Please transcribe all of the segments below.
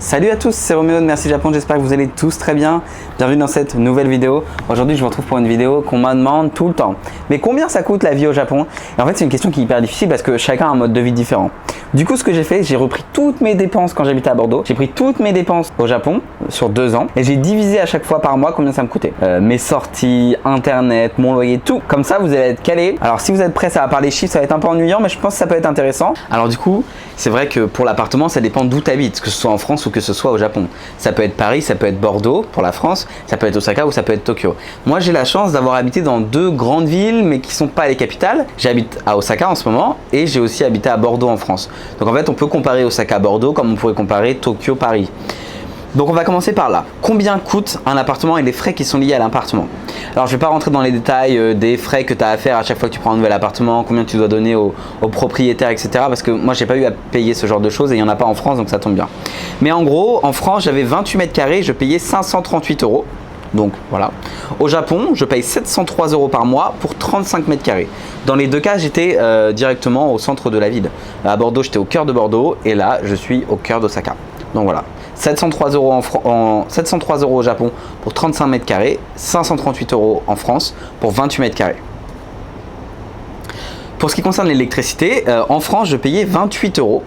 Salut à tous, c'est Roméo de Merci Japon, j'espère que vous allez tous très bien. Bienvenue dans cette nouvelle vidéo. Aujourd'hui je vous retrouve pour une vidéo qu'on me demande tout le temps. Mais combien ça coûte la vie au Japon? Et en fait c'est une question qui est hyper difficile parce que chacun a un mode de vie différent. Du coup ce que j'ai fait, j'ai repris toutes mes dépenses quand j'habitais à Bordeaux. J'ai pris toutes mes dépenses au Japon sur 2 ans et j'ai divisé à chaque fois par mois combien ça me coûtait. Mes sorties, internet, mon loyer, tout. Comme ça vous allez être calé. Alors si vous êtes prêts, ça va parler chiffres, ça va être un peu ennuyant mais je pense que ça peut être intéressant. Alors du coup c'est vrai que pour l'appartement ça dépend d'où tu habites, que ce soit en France ou que ce soit au Japon. Ça peut être Paris, ça peut être Bordeaux pour la France, ça peut être Osaka ou ça peut être Tokyo. Moi j'ai la chance d'avoir habité dans 2 grandes villes mais qui sont pas les capitales. J'habite à Osaka en ce moment et j'ai aussi habité à Bordeaux en France. Donc en fait on peut comparer Osaka Bordeaux comme on pourrait comparer Tokyo Paris. Donc on va commencer par là. Combien coûte un appartement et les frais qui sont liés à l'appartement? Alors je ne vais pas rentrer dans les détails des frais que tu as à faire à chaque fois que tu prends un nouvel appartement, combien tu dois donner au propriétaire, etc. Parce que moi j'ai pas eu à payer ce genre de choses et il n'y en a pas en France donc ça tombe bien. Mais en gros en France j'avais 28 mètres carrés, je payais 538 €. Donc voilà. Au Japon, je paye 703 € par mois pour 35 mètres carrés. Dans les 2 cas, j'étais directement au centre de la ville. À Bordeaux, j'étais au cœur de Bordeaux et là, je suis au cœur d'Osaka. Donc voilà. 703 € 703 € au Japon pour 35 mètres carrés, 538 € en France pour 28 mètres carrés. Pour ce qui concerne l'électricité, en France, je payais 28 €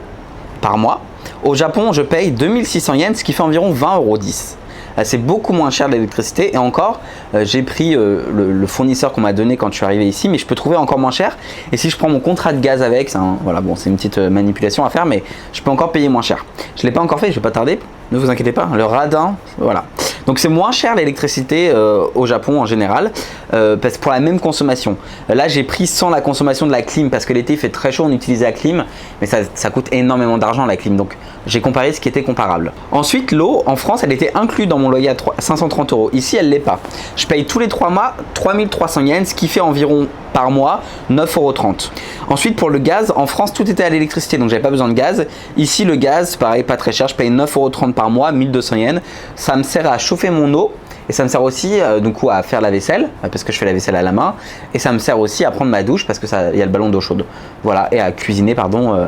par mois. Au Japon, je paye 2600 yens, ce qui fait environ 20,10 €. C'est beaucoup moins cher l'électricité et encore j'ai pris le fournisseur qu'on m'a donné quand je suis arrivé ici, mais je peux trouver encore moins cher. Et si je prends mon contrat de gaz avec, voilà, bon, c'est une petite manipulation à faire, mais je peux encore payer moins cher. Je ne l'ai pas encore fait, je ne vais pas tarder, ne vous inquiétez pas, le radin, voilà. Donc c'est moins cher l'électricité au Japon en général, parce pour la même consommation. Là j'ai pris sans la consommation de la clim, parce que l'été il fait très chaud, on utilise la clim, mais ça coûte énormément d'argent la clim, donc j'ai comparé ce qui était comparable. Ensuite l'eau en France elle était inclue dans mon loyer à 530 €, ici elle l'est pas. Je paye tous les 3 mois 3300 yens, ce qui fait environ par mois 9,30 €. Ensuite pour le gaz, en France tout était à l'électricité donc j'avais pas besoin de gaz. Ici le gaz pareil pas très cher, je paye 9,30 € par mois, 1200 yens. Ça me sert à chauffer mon eau et ça me sert aussi du coup à faire la vaisselle parce que je fais la vaisselle à la main et ça me sert aussi à prendre ma douche parce que il y a le ballon d'eau chaude. Voilà, et à cuisiner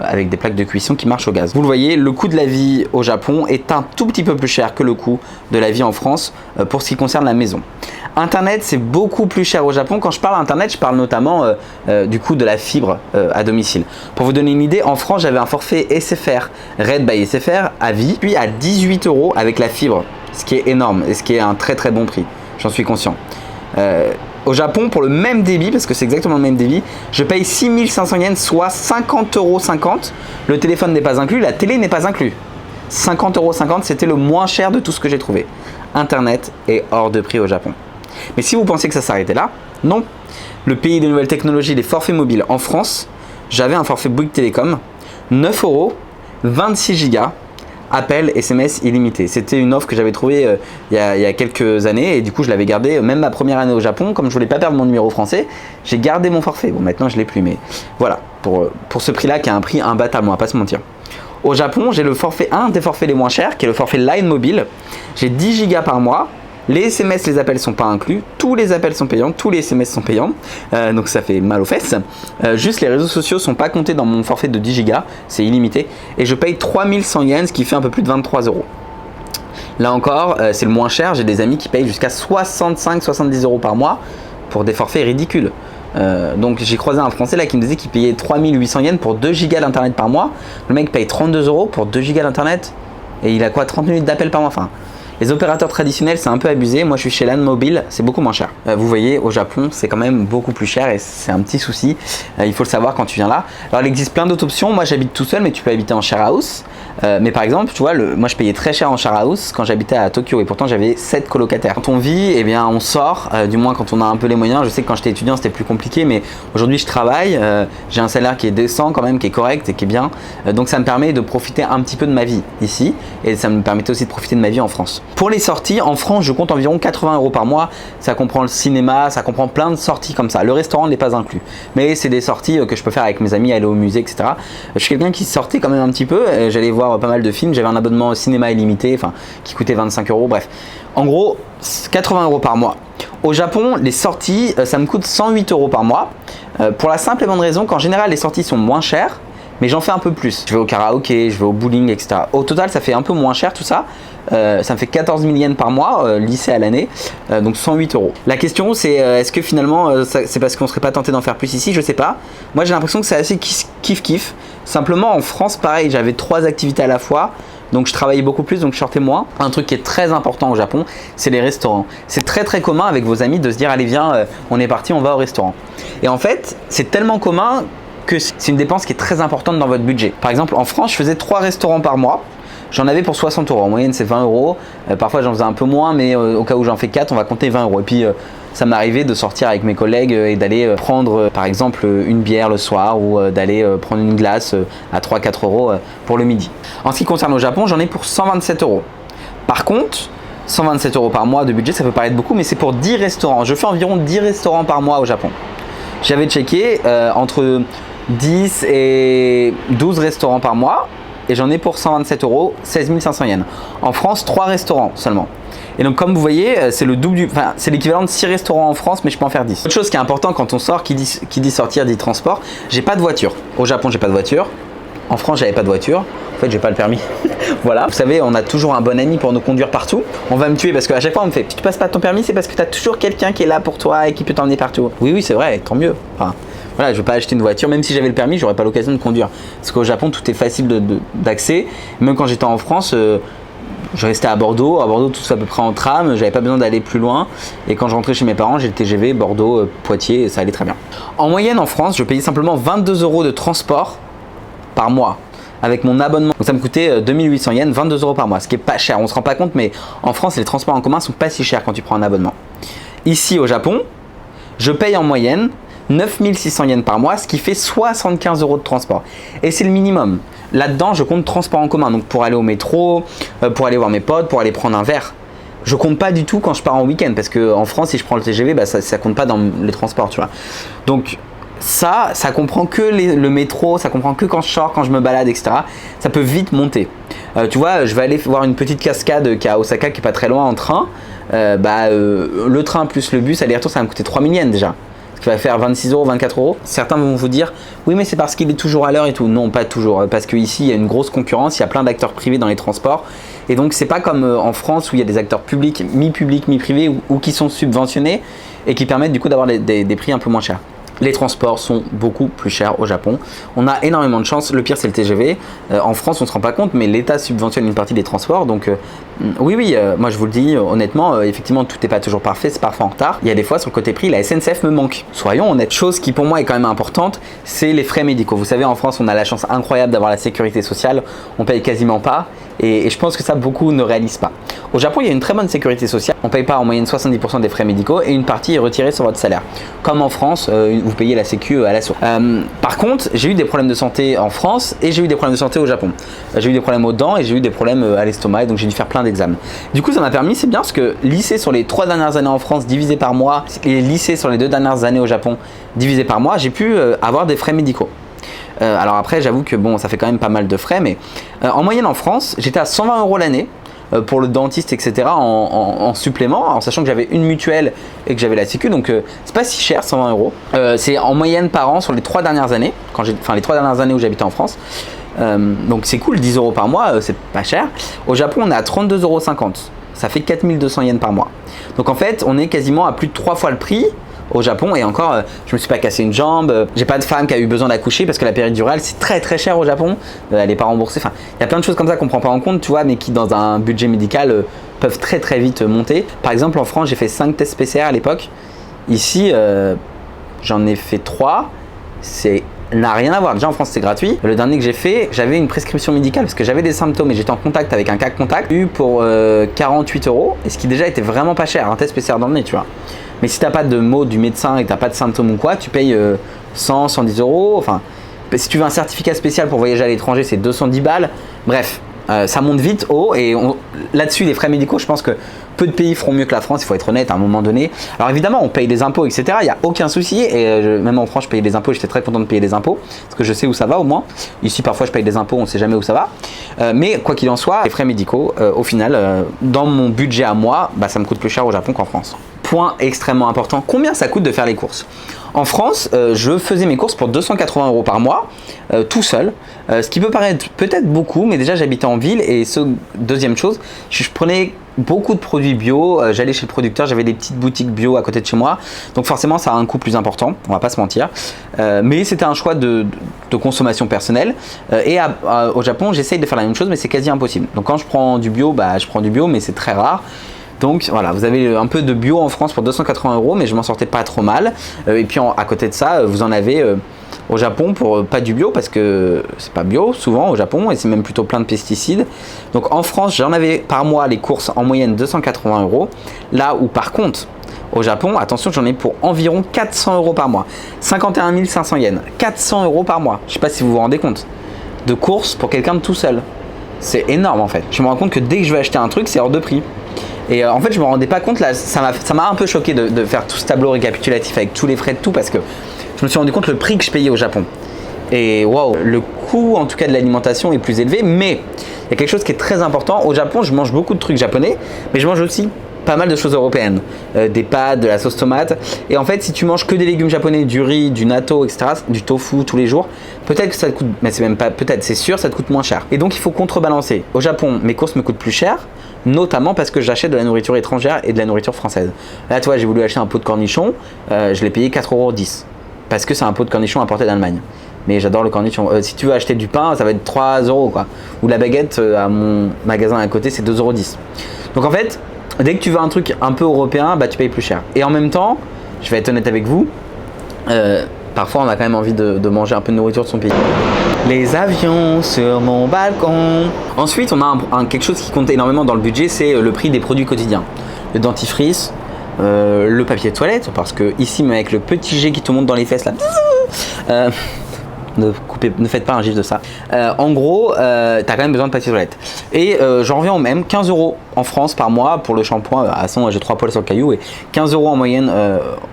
avec des plaques de cuisson qui marchent au gaz. Vous le voyez, le coût de la vie au Japon est un tout petit peu plus cher que le coût de la vie en France pour ce qui concerne la maison. Internet, c'est beaucoup plus cher au Japon. Quand je parle Internet, je parle notamment du coût de la fibre à domicile. Pour vous donner une idée, en France, j'avais un forfait SFR, Red by SFR à vie, puis à 18 € avec la fibre, ce qui est énorme et ce qui est un très très bon prix. J'en suis conscient. Au Japon, pour le même débit, parce que c'est exactement le même débit, je paye 6500 yens, soit 50,50 €. Le téléphone n'est pas inclus, la télé n'est pas inclus. 50,50 €, c'était le moins cher de tout ce que j'ai trouvé. Internet est hors de prix au Japon. Mais si vous pensez que ça s'arrêtait là, non. Le pays des nouvelles technologies, des forfaits mobiles en France, j'avais un forfait Bouygues Télécom, 9 €, 26 Go, appel, SMS illimité. C'était une offre que j'avais trouvée il y a quelques années et du coup je l'avais gardée, même ma première année au Japon, comme je voulais pas perdre mon numéro français, j'ai gardé mon forfait. Bon maintenant je l'ai plus, mais voilà, pour ce prix-là qui a un prix imbattable, on va pas se mentir. Au Japon, j'ai le forfait, un des forfaits les moins chers, qui est le forfait Line Mobile. J'ai 10 Go par mois. Les SMS, les appels sont pas inclus. Tous les appels sont payants, tous les SMS sont payants. Donc ça fait mal aux fesses. Juste les réseaux sociaux sont pas comptés dans mon forfait de 10 Go. C'est illimité. Et je paye 3100 yens, ce qui fait un peu plus de 23 €. Là encore, c'est le moins cher. J'ai des amis qui payent jusqu'à 65-70 € par mois pour des forfaits ridicules. Donc j'ai croisé un Français là qui me disait qu'il payait 3800 yens pour 2 Go d'internet par mois. Le mec paye 32 € pour 2 Go d'internet et il a quoi, 30 minutes d'appel par mois. Enfin, les opérateurs traditionnels c'est un peu abusé. Moi je suis chez LAN Mobile, c'est beaucoup moins cher. Vous voyez, au Japon c'est quand même beaucoup plus cher et c'est un petit souci. Il faut le savoir quand tu viens là. Alors il existe plein d'autres options. Moi j'habite tout seul mais tu peux habiter en share house. Mais par exemple, tu vois, moi je payais très cher en share house quand j'habitais à Tokyo et pourtant j'avais 7 colocataires. Quand on vit, eh bien on sort, du moins quand on a un peu les moyens. Je sais que quand j'étais étudiant c'était plus compliqué, mais aujourd'hui je travaille, j'ai un salaire qui est décent quand même, qui est correct et qui est bien. Donc ça me permet de profiter un petit peu de ma vie ici et ça me permettait aussi de profiter de ma vie en France. Pour les sorties, en France je compte environ 80 € par mois. Ça comprend le cinéma, ça comprend plein de sorties comme ça. Le restaurant n'est pas inclus, mais c'est des sorties que je peux faire avec mes amis, aller au musée, etc. Je suis quelqu'un qui sortait quand même un petit peu, j'allais voir pas mal de films, j'avais un abonnement au cinéma illimité, qui coûtait 25 €, bref. En gros, 80 € par mois. Au Japon, les sorties, ça me coûte 108 € par mois, pour la simple et bonne raison qu'en général, les sorties sont moins chères, mais j'en fais un peu plus. Je vais au karaoké, je vais au bowling, etc. Au total, ça fait un peu moins cher tout ça. Ça me fait 14 000 yens par mois, lycée à l'année, donc 108 euros. La question c'est est-ce que finalement c'est parce qu'on serait pas tenté d'en faire plus ici? Je sais pas. Moi j'ai l'impression que c'est assez kiff. Simplement en France, pareil, j'avais 3 activités à la fois. Donc je travaillais beaucoup plus, donc je sortais moins. Un truc qui est très important au Japon, c'est les restaurants. C'est très commun avec vos amis de se dire allez viens, on est parti, on va au restaurant. Et en fait, c'est tellement commun que c'est une dépense qui est très importante dans votre budget. Par exemple, en France, je faisais 3 restaurants par mois. J'en avais pour 60 euros. En moyenne, c'est 20 euros. Parfois, j'en faisais un peu moins, mais au cas où j'en fais 4, on va compter 20 euros. Et puis, ça m'arrivait de sortir avec mes collègues et d'aller prendre, par exemple, une bière le soir ou d'aller prendre une glace à 3-4 euros pour le midi. En ce qui concerne au Japon, j'en ai pour 127 euros. Par contre, 127 euros par mois de budget, ça peut paraître beaucoup, mais c'est pour 10 restaurants. Je fais environ 10 restaurants par mois au Japon. J'avais checké entre 10 et 12 restaurants par mois. Et j'en ai pour 127 euros, 16 500 yens. En France, 3 restaurants seulement. Et donc comme vous voyez, c'est le double enfin, c'est l'équivalent de 6 restaurants en France, mais je peux en faire 10. Autre chose qui est important quand on sort, qui dit sortir, dit transport, j'ai pas de voiture. Au Japon, j'ai pas de voiture. En France, j'avais pas de voiture. En fait, j'ai pas le permis. Voilà. Vous savez, on a toujours un bon ami pour nous conduire partout. On va me tuer parce qu'à chaque fois, on me fait, si tu passes pas ton permis, c'est parce que tu as toujours quelqu'un qui est là pour toi et qui peut t'emmener partout. Oui, c'est vrai, tant mieux. Enfin, voilà, je ne veux pas acheter une voiture, même si j'avais le permis, j'aurais pas l'occasion de conduire. Parce qu'au Japon, tout est facile d'accès. Même quand j'étais en France, je restais à Bordeaux. À Bordeaux, tout ça à peu près en tram. J'avais pas besoin d'aller plus loin. Et quand je rentrais chez mes parents, j'ai le TGV Bordeaux, Poitiers, et ça allait très bien. En moyenne, en France, je payais simplement 22 euros de transport par mois. Avec mon abonnement, donc ça me coûtait 2800 yens, 22 euros par mois, ce qui est pas cher. On se rend pas compte, mais en France, les transports en commun sont pas si chers quand tu prends un abonnement. Ici, au Japon, je paye en moyenne 9600 yens par mois, ce qui fait 75 euros de transport. Et c'est le minimum. Là-dedans, je compte transport en commun. Donc pour aller au métro, pour aller voir mes potes, pour aller prendre un verre. Je compte pas du tout quand je pars en week-end. Parce qu'en France, si je prends le TGV, bah, ça compte pas dans les transports, tu vois. Donc ça comprend que le métro, ça comprend que quand je sors, quand je me balade, etc. Ça peut vite monter. Tu vois, je vais aller voir une petite cascade qui est à Osaka, qui est pas très loin en train. Le train plus le bus, aller-retour, ça va me coûter 3000 yens déjà. Qui va faire 26 euros, 24 euros. Certains vont vous dire oui, mais c'est parce qu'il est toujours à l'heure et tout. Non, pas toujours, parce qu'ici il y a une grosse concurrence, il y a plein d'acteurs privés dans les transports, et donc c'est pas comme en France où il y a des acteurs publics, mi-privés ou qui sont subventionnés et qui permettent du coup d'avoir des prix un peu moins chers. Les transports sont beaucoup plus chers au Japon. On a énormément de chance. Le pire, c'est le TGV. En France, on ne se rend pas compte, mais l'État subventionne une partie des transports. Donc, oui, moi je vous le dis honnêtement, effectivement, tout n'est pas toujours parfait, c'est parfois en retard. Il y a des fois, sur le côté prix, la SNCF me manque. Soyons honnêtes. Chose qui, pour moi, est quand même importante, c'est les frais médicaux. Vous savez, en France, on a la chance incroyable d'avoir la sécurité sociale. On paye quasiment pas. Et je pense que ça, beaucoup ne réalisent pas. Au Japon, il y a une très bonne sécurité sociale. On ne paye pas en moyenne 70% des frais médicaux et une partie est retirée sur votre salaire. Comme en France, vous payez la sécu à la source. Par contre, j'ai eu des problèmes de santé en France et j'ai eu des problèmes de santé au Japon. J'ai eu des problèmes aux dents et j'ai eu des problèmes à l'estomac, et donc j'ai dû faire plein d'examens. Du coup, ça m'a permis, c'est bien parce que lycée sur les 3 dernières années en France divisé par mois et lycée sur les 2 dernières années au Japon divisé par mois, j'ai pu avoir des frais médicaux. Alors après, j'avoue que bon, ça fait quand même pas mal de frais, mais en moyenne en France, j'étais à 120 euros l'année pour le dentiste, etc. en supplément, en sachant que j'avais une mutuelle et que j'avais la sécu, donc c'est pas si cher, 120 euros. C'est en moyenne par an sur les 3 dernières années, les 3 dernières années où j'habitais en France. Donc c'est cool, 10 euros par mois, c'est pas cher. Au Japon, on est à 32,50 euros. Ça fait 4200 yens par mois. Donc en fait, on est quasiment à plus de 3 fois le prix au Japon, et encore je me suis pas cassé une jambe, j'ai pas de femme qui a eu besoin d'accoucher parce que la péridurale c'est très cher au Japon, elle est pas remboursée, enfin il y a plein de choses comme ça qu'on prend pas en compte, tu vois, mais qui dans un budget médical peuvent très vite monter. Par exemple en France j'ai fait 5 tests PCR à l'époque, ici j'en ai fait 3, c'est n'a rien à voir. Déjà en France c'est gratuit. Le dernier que j'ai fait, j'avais une prescription médicale parce que j'avais des symptômes et j'étais en contact avec un cas contact, eu pour 48 euros, et ce qui déjà était vraiment pas cher, un test PCR dans le nez, tu vois. Mais si t'as pas de mot du médecin et que t'as pas de symptômes ou quoi, tu payes 100, 110 euros. Enfin, si tu veux un certificat spécial pour voyager à l'étranger, c'est 210 balles. Bref, ça monte vite haut, et là-dessus, les frais médicaux, je pense que peu de pays feront mieux que la France, il faut être honnête à un moment donné. Alors évidemment, on paye des impôts, etc. Il n'y a aucun souci, et même en France, je payais des impôts, j'étais très content de payer des impôts, parce que je sais où ça va au moins. Ici, parfois, je paye des impôts, on ne sait jamais où ça va. Mais quoi qu'il en soit, les frais médicaux, au final, dans mon budget à moi, ça me coûte plus cher au Japon qu'en France. Point extrêmement important, combien ça coûte de faire les courses? En France, je faisais mes courses pour 280 € par mois, tout seul, ce qui peut paraître peut-être beaucoup, mais déjà j'habitais en ville et deuxième chose, je prenais beaucoup de produits bio, j'allais chez le producteur, j'avais des petites boutiques bio à côté de chez moi, donc forcément ça a un coût plus important, on va pas se mentir, mais c'était un choix de consommation personnelle, et au Japon j'essaye de faire la même chose, mais c'est quasi impossible. Donc quand je prends du bio, je prends du bio, mais c'est très rare. Donc voilà, vous avez un peu de bio en France pour 280 €, mais je m'en sortais pas trop mal. Et puis à côté de ça, vous en avez au Japon pour pas du bio, parce que c'est pas bio souvent au Japon, et c'est même plutôt plein de pesticides. Donc en France, j'en avais par mois les courses en moyenne 280 €. Là où par contre, au Japon, attention, j'en ai pour environ 400 € par mois. 51 500 yens. 400 € par mois. Je sais pas si vous vous rendez compte. De courses pour quelqu'un de tout seul. C'est énorme en fait. Je me rends compte que dès que je vais acheter un truc, c'est hors de prix. Et en fait, je me rendais pas compte, là, ça m'a un peu choqué de faire tout ce tableau récapitulatif avec tous les frais de tout, parce que je me suis rendu compte le prix que je payais au Japon. Et waouh, le coût en tout cas de l'alimentation est plus élevé, mais il y a quelque chose qui est très important. Au Japon, je mange beaucoup de trucs japonais, mais je mange aussi pas mal de choses européennes, des pâtes, de la sauce tomate. Et en fait, si tu manges que des légumes japonais, du riz, du natto, etc., du tofu tous les jours, peut-être que ça te coûte, mais c'est même pas peut-être, c'est sûr, ça te coûte moins cher. Et donc il faut contrebalancer. Au Japon, mes courses me coûtent plus cher, notamment parce que j'achète de la nourriture étrangère et de la nourriture française. Là, toi, j'ai voulu acheter un pot de cornichons, je l'ai payé 4,10 € parce que c'est un pot de cornichons importé d'Allemagne. Mais j'adore le cornichon. Si tu veux acheter du pain, ça va être 3 € quoi. Ou la baguette à mon magasin à côté, c'est 2,10 €. Donc en fait, dès que tu veux un truc un peu européen, tu payes plus cher. Et en même temps, je vais être honnête avec vous, parfois on a quand même envie de manger un peu de nourriture de son pays. Les avions sur mon balcon. Ensuite, on a quelque chose qui compte énormément dans le budget, c'est le prix des produits quotidiens. Le dentifrice, le papier de toilette, parce que ici, même avec le petit jet qui te monte dans les fesses là, ne faites pas un gif de ça. En gros, tu as quand même besoin de papier toilette. Et j'en reviens au même, 15 € en France par mois pour le shampoing. À son, j'ai 3 poils sur le caillou, et 15 € en moyenne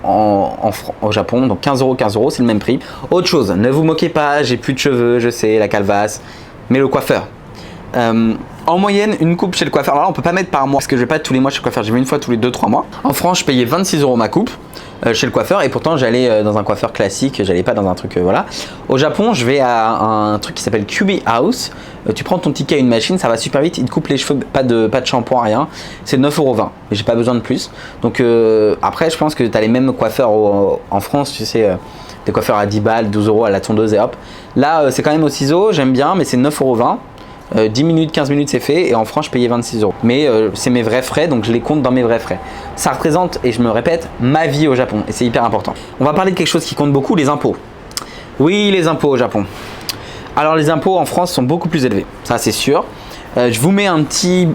au Japon. Donc 15 €, 15 €, c'est le même prix. Autre chose, ne vous moquez pas, j'ai plus de cheveux, je sais, la calvasse, mais le coiffeur. En moyenne, une coupe chez le coiffeur, alors là on peut pas mettre par mois parce que je vais pas tous les mois chez le coiffeur, j'y vais une fois tous les 2-3 mois. En France, je payais 26 € ma coupe chez le coiffeur, et pourtant j'allais dans un coiffeur classique, j'allais pas dans un truc voilà. Au Japon, je vais à un truc qui s'appelle Cubi House. Tu prends ton ticket à une machine, ça va super vite, il te coupe les cheveux, pas de shampoing, rien. C'est 9,20 €, mais j'ai pas besoin de plus. Donc après, je pense que tu as les mêmes coiffeurs en France, tu sais, des coiffeurs à 10 balles, 12 € à la tondeuse et hop. Là, c'est quand même au ciseau, j'aime bien, mais c'est 9,20 €. 10 minutes, 15 minutes c'est fait, et en France je payais 26 €. Mais c'est mes vrais frais, donc je les compte dans mes vrais frais. Ça représente, et je me répète, ma vie au Japon, et c'est hyper important. On va parler de quelque chose qui compte beaucoup, les impôts. Oui, les impôts au Japon. Alors les impôts en France sont beaucoup plus élevés, ça c'est sûr. Je vous mets un petit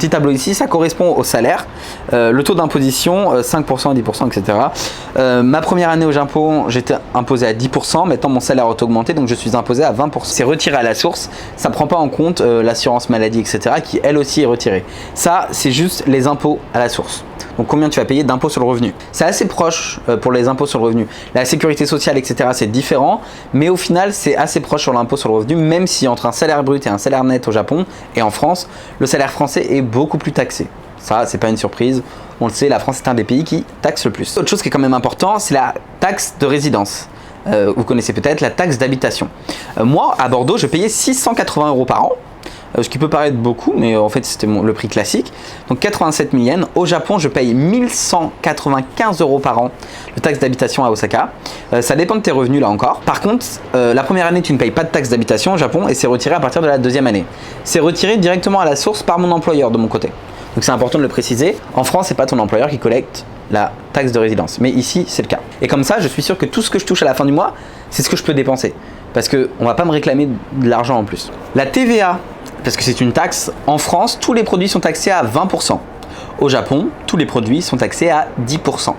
tableau ici, ça correspond au salaire, le taux d'imposition 5%, 10%, etc. Ma première année au Japon, j'étais imposé à 10%, maintenant mon salaire a augmenté, donc je suis imposé à 20%. C'est retiré à la source, ça ne prend pas en compte l'assurance maladie, etc., qui elle aussi est retirée. Ça, c'est juste les impôts à la source. Donc combien tu vas payer d'impôts sur le revenu. C'est assez proche pour les impôts sur le revenu. La sécurité sociale, etc., c'est différent, mais au final, c'est assez proche sur l'impôt sur le revenu, même si entre un salaire brut et un salaire net au Japon et en France, le salaire français est beaucoup plus taxé. Ça, c'est pas une surprise. On le sait, la France est un des pays qui taxe le plus. Autre chose qui est quand même important, c'est la taxe de résidence. Vous connaissez peut-être la taxe d'habitation. Moi, à Bordeaux, je payais 680 € par an. Ce qui peut paraître beaucoup, mais en fait c'était le prix classique. Donc 87 000 yens. Au Japon, je paye 1195 € par an de taxe d'habitation à Osaka. Ça dépend de tes revenus là encore. Par contre, la première année, tu ne payes pas de taxe d'habitation au Japon, et c'est retiré à partir de la deuxième année. C'est retiré directement à la source par mon employeur de mon côté. Donc c'est important de le préciser. En France, c'est pas ton employeur qui collecte la taxe de résidence, mais ici c'est le cas. Et comme ça, je suis sûr que tout ce que je touche à la fin du mois, c'est ce que je peux dépenser, parce qu'on ne va pas me réclamer de l'argent en plus. La TVA, parce que c'est une taxe, en France, tous les produits sont taxés à 20%. Au Japon, tous les produits sont taxés à 10%.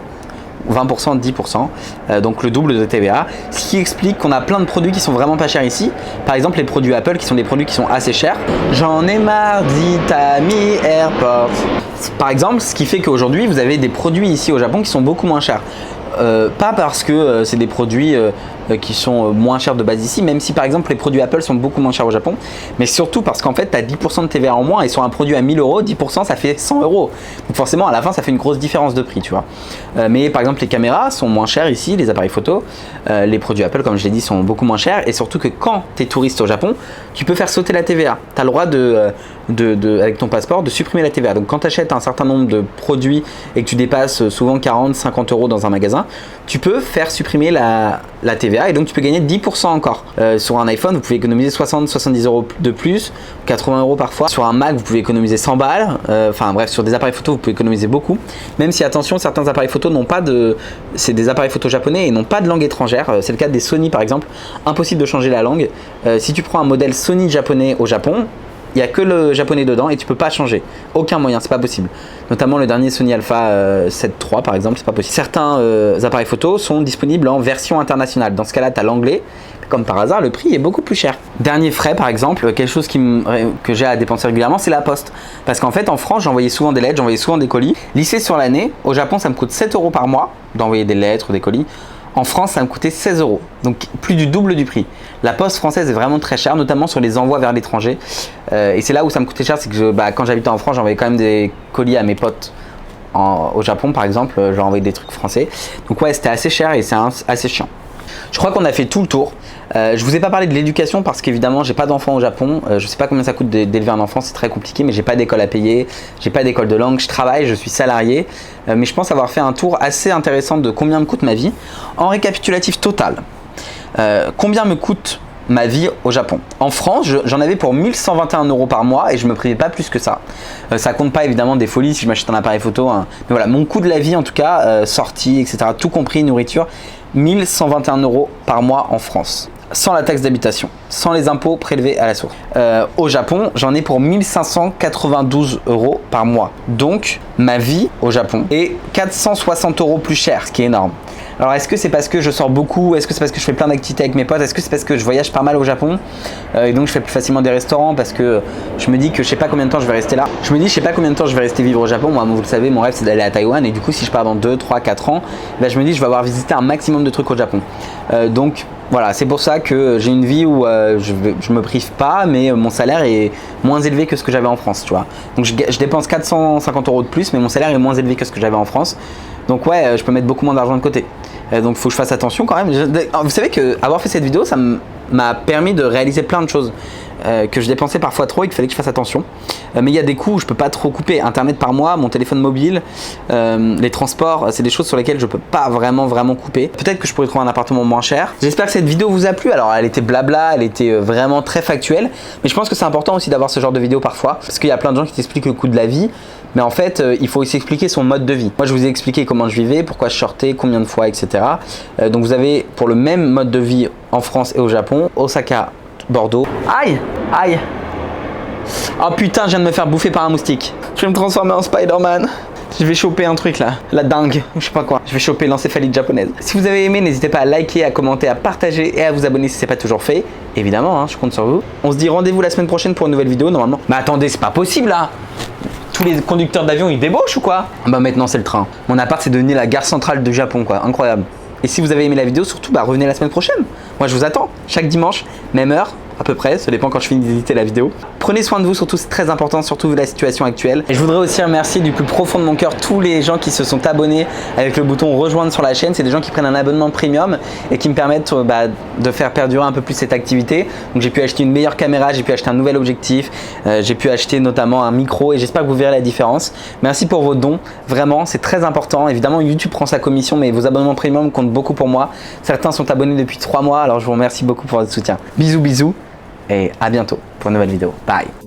20%, 10%, donc le double de TVA, ce qui explique qu'on a plein de produits qui sont vraiment pas chers ici. Par exemple, les produits Apple, qui sont des produits qui sont assez chers. J'en ai marre d'Itami Airport. Par exemple, ce qui fait qu'aujourd'hui, vous avez des produits ici au Japon qui sont beaucoup moins chers. Pas parce que c'est des produits qui sont moins chers de base ici, même si par exemple les produits Apple sont beaucoup moins chers au Japon, mais surtout parce qu'en fait tu as 10% de TVA en moins et sur un produit à 1000 euros, 10% ça fait 100 euros. Donc forcément à la fin ça fait une grosse différence de prix, tu vois. Mais par exemple les caméras sont moins chères ici, les appareils photo, les produits Apple comme je l'ai dit sont beaucoup moins chers et surtout que quand tu es touriste au Japon, tu peux faire sauter la TVA. Tu as le droit avec ton passeport de supprimer la TVA. Donc quand tu achètes un certain nombre de produits et que tu dépasses souvent 40-50 euros dans un magasin, tu peux faire supprimer la TVA et donc tu peux gagner 10% encore. Sur un iPhone, vous pouvez économiser 60-70 euros de plus, 80 euros parfois. Sur un Mac, vous pouvez économiser 100 balles. Enfin bref, sur des appareils photo, vous pouvez économiser beaucoup. Même si, attention, certains appareils photo n'ont pas de... C'est des appareils photo japonais et n'ont pas de langue étrangère. C'est le cas des Sony par exemple. Impossible de changer la langue. Si tu prends un modèle Sony japonais au Japon, il n'y a que le japonais dedans et tu peux pas changer. Aucun moyen, c'est pas possible. Notamment le dernier Sony Alpha 7 III par exemple, c'est pas possible. Certains appareils photo sont disponibles en version internationale. Dans ce cas-là, tu as l'anglais. Comme par hasard, le prix est beaucoup plus cher. Dernier frais par exemple, quelque chose que j'ai à dépenser régulièrement, c'est la poste. Parce qu'en fait, en France, j'envoyais souvent des lettres, j'envoyais souvent des colis. Lissé sur l'année, au Japon, ça me coûte 7 euros par mois d'envoyer des lettres ou des colis. En France, ça me coûtait 16 euros, donc plus du double du prix. La poste française est vraiment très chère, notamment sur les envois vers l'étranger. Et c'est là où ça me coûtait cher, c'est que quand j'habitais en France, j'envoyais quand même des colis à mes potes. Au Japon, par exemple, j'envoyais des trucs français. Donc ouais, c'était assez cher et c'est assez chiant. Je crois qu'on a fait tout le tour. Je vous ai pas parlé de l'éducation parce qu'évidemment j'ai pas d'enfant au Japon. Je sais pas combien ça coûte d'élever un enfant, c'est très compliqué, mais j'ai pas d'école à payer, j'ai pas d'école de langue, je travaille, je suis salarié. Mais je pense avoir fait un tour assez intéressant de combien me coûte ma vie. En récapitulatif total, combien me coûte ma vie au Japon? En France, j'en avais pour 1121 euros par mois et je me privais pas plus que ça. Ça compte pas évidemment des folies si je m'achète un appareil photo, hein. Mais voilà, mon coût de la vie en tout cas, sortie, etc., tout compris, nourriture, 1121 euros par mois en France. Sans la taxe d'habitation, sans les impôts prélevés à la source. Au Japon, j'en ai pour 1592 euros par mois. Donc, ma vie au Japon est 460 euros plus chère, ce qui est énorme. Alors, est-ce que c'est parce que je sors beaucoup? Est-ce que c'est parce que je fais plein d'activités avec mes potes? Est-ce que c'est parce que je voyage pas mal au Japon et donc je fais plus facilement des restaurants parce que je me dis que je sais pas combien de temps je vais rester là. Je me dis je sais pas combien de temps je vais rester vivre au Japon. Moi, vous le savez, mon rêve c'est d'aller à Taïwan et du coup si je pars dans 2, 3, 4 ans, ben, je me dis je vais avoir visité un maximum de trucs au Japon. Donc voilà, c'est pour ça que j'ai une vie où je me prive pas, mais mon salaire est moins élevé que ce que j'avais en France, tu vois. Donc je dépense 450 euros de plus, mais mon salaire est moins élevé que ce que j'avais en France. Donc ouais, je peux mettre beaucoup moins d'argent de côté. Donc il faut que je fasse attention quand même. Vous savez que avoir fait cette vidéo, ça m'a permis de réaliser plein de choses que je dépensais parfois trop et qu'il fallait que je fasse attention. Mais il y a des coûts où je peux pas trop couper. Internet par mois, mon téléphone mobile, les transports, c'est des choses sur lesquelles je peux pas vraiment couper. Peut-être que je pourrais trouver un appartement moins cher. J'espère que cette vidéo vous a plu. Alors elle était blabla, elle était vraiment très factuelle. Mais je pense que c'est important aussi d'avoir ce genre de vidéo parfois. Parce qu'il y a plein de gens qui t'expliquent le coût de la vie. Mais en fait, il faut aussi expliquer son mode de vie. Moi, je vous ai expliqué comment je vivais, pourquoi je sortais, combien de fois, etc. Donc vous avez pour le même mode de vie en France et au Japon, Osaka, Bordeaux. Aïe, aïe. Oh putain, je viens de me faire bouffer par un moustique. Je vais me transformer en Spider-Man. Je vais choper un truc là, la dingue, je sais pas quoi. Je vais choper l'encéphalite japonaise. Si vous avez aimé, n'hésitez pas à liker, à commenter, à partager et à vous abonner si c'est pas toujours fait. Évidemment, hein, je compte sur vous. On se dit rendez-vous la semaine prochaine pour une nouvelle vidéo normalement. Mais attendez, c'est pas possible là. Tous les conducteurs d'avion ils débauchent ou quoi? Bah maintenant c'est le train. Mon appart c'est devenu la gare centrale du Japon quoi, incroyable. Et si vous avez aimé la vidéo, surtout revenez la semaine prochaine. Moi je vous attends, chaque dimanche, même heure, à peu près, ça dépend quand je finis d'éditer la vidéo. Prenez soin de vous, surtout c'est très important, surtout vu la situation actuelle. Et je voudrais aussi remercier du plus profond de mon cœur tous les gens qui se sont abonnés avec le bouton rejoindre sur la chaîne. C'est des gens qui prennent un abonnement premium et qui me permettent de faire perdurer un peu plus cette activité. Donc j'ai pu acheter une meilleure caméra, j'ai pu acheter un nouvel objectif, j'ai pu acheter notamment un micro et j'espère que vous verrez la différence. Merci pour vos dons, vraiment c'est très important. Évidemment YouTube prend sa commission mais vos abonnements premium comptent beaucoup pour moi. Certains sont abonnés depuis 3 mois, alors je vous remercie beaucoup pour votre soutien. Bisous bisous. Et à bientôt pour une nouvelle vidéo. Bye.